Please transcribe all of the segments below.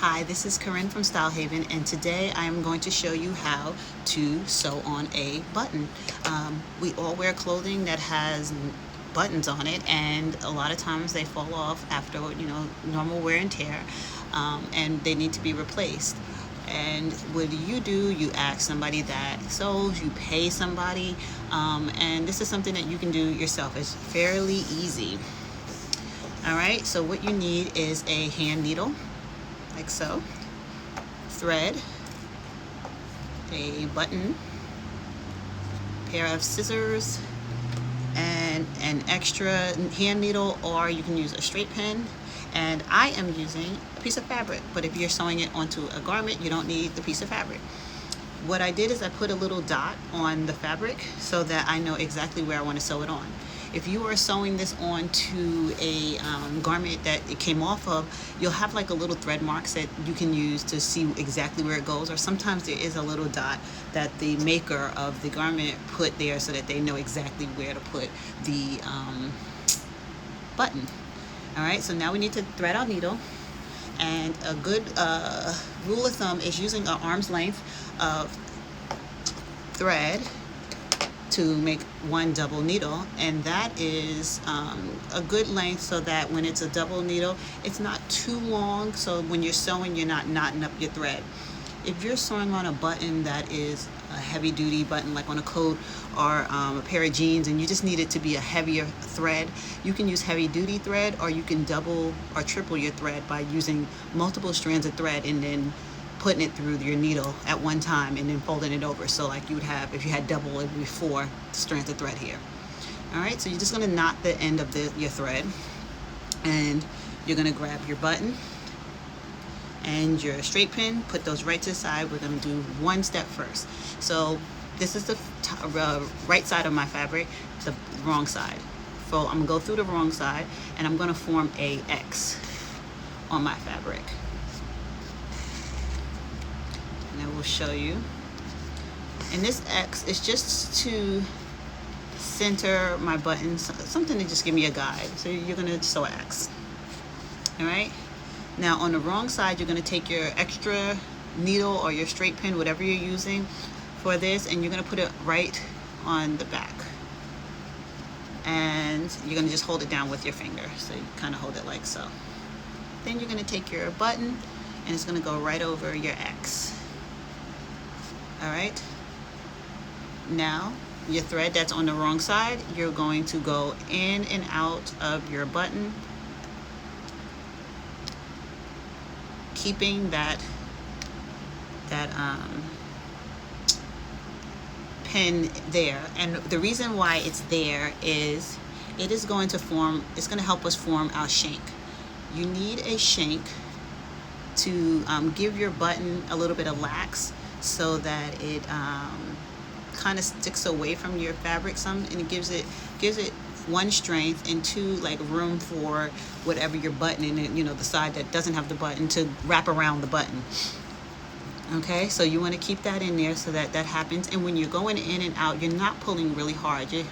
Hi, this is Corin from Style Haven, and today I am going to show you how to sew on a button. We all wear clothing that has buttons on it, and a lot of times they fall off after normal wear and tear, and they need to be replaced. And what do? You ask somebody that sews, you pay somebody, and this is something that you can do yourself. It's fairly easy. All right, so what you need is a hand needle, like so, thread, a button, pair of scissors, and an extra hand needle, or you can use a straight pin. And I am using a piece of fabric, but if you're sewing it onto a garment, you don't need the piece of fabric. What I did is I put a little dot on the fabric so that I know exactly where I want to sew it on. If you are sewing this onto a garment that it came off of, you'll have like a little thread marks that you can use to see exactly where it goes, or sometimes there is a little dot that the maker of the garment put there so that they know exactly where to put the button. All right, so now we need to thread our needle, and a good rule of thumb is using an arm's length of thread to make one double needle, and that is a good length so that when it's a double needle, it's not too long, so when you're sewing, you're not knotting up your thread. If you're sewing on a button that is a heavy duty button, like on a coat or a pair of jeans, and you just need it to be a heavier thread, you can use heavy duty thread, or you can double or triple your thread by using multiple strands of thread and then putting it through your needle at one time and then folding it over. So like you would have, if you had double, it would be 4 strands of thread here. All right, so you're just gonna knot the end of your thread, and you're gonna grab your button and your straight pin, put those right to the side. We're gonna do one step first. So this is the right side of my fabric, the wrong side. So I'm gonna go through the wrong side, and I'm gonna form a X on my fabric. And I will show you. And this X is just to center my buttons, something to just give me a guide. So you're gonna sew an X. All right. Now on the wrong side, you're gonna take your extra needle or your straight pin, whatever you're using for this, and you're gonna put it right on the back. And you're gonna just hold it down with your finger. So you kind of hold it like so. Then you're gonna take your button, and it's gonna go right over your X. All right. Now your thread that's on the wrong side, you're going to go in and out of your button, keeping that pin there. And the reason why it's there is it is going to form, it's going to help us form our shank. You need a shank to give your button a little bit of lax so that it kind of sticks away from your fabric some, and it gives it one strength, and two, like room for whatever your button in, the side that doesn't have the button to wrap around the button. Okay, so you want to keep that in there so that happens. And when you're going in and out, you're not pulling really hard. You're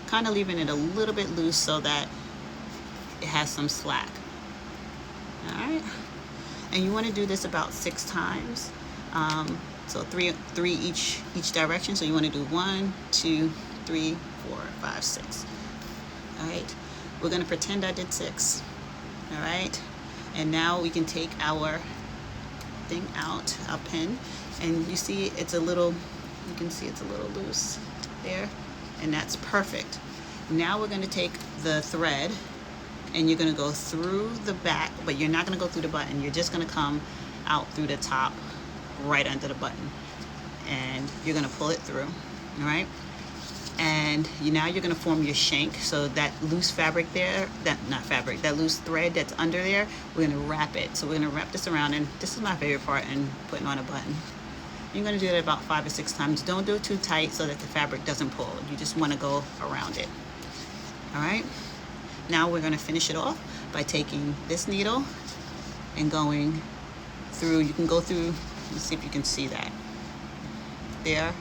kind of leaving it a little bit loose so that it has some slack. All right, and you want to do this about 6 times. So three each direction. So you want to do 1, 2, 3, 4, 5, 6. All right, we're going to pretend I did 6. All right, and now we can take our thing out, our pin, and you see it's a little, you can see it's a little loose there, and that's perfect. Now we're going to take the thread, and you're going to go through the back, but you're not going to go through the button. You're just going to come out through the top, right under the button, and you're going to pull it through. All right. And now you're going to form your shank. So that loose fabric there, that loose thread that's under there, we're going to wrap it. So we're going to wrap this around, and this is my favorite part in putting on a button. You're going to do it about 5 or 6 times. Don't do it too tight so that the fabric doesn't pull. You just want to go around it. All right. Now we're going to finish it off by taking this needle and going through. You can go through. Let's see if you can see that. There.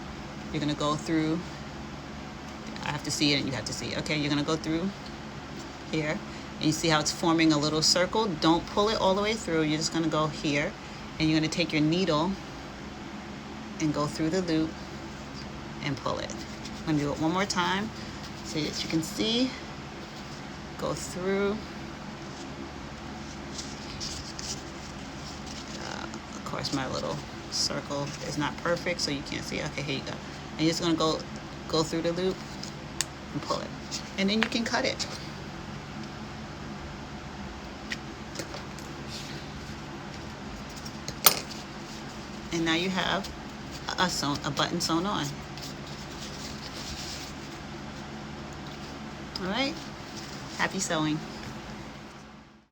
You're going to go through. I have to see it and you have to see it. Okay, you're gonna go through here, and you see how it's forming a little circle. Don't pull it all the way through. You're just gonna go here, And you're going to take your needle and go through the loop and pull it. I'm going to do it one more time so that you can see. Go through. Of course, my little circle is not perfect, so you can't see. Okay, here you go. And you're just going to go through the loop and pull it. And then you can cut it. And now you have a button sewn on. All right, happy sewing.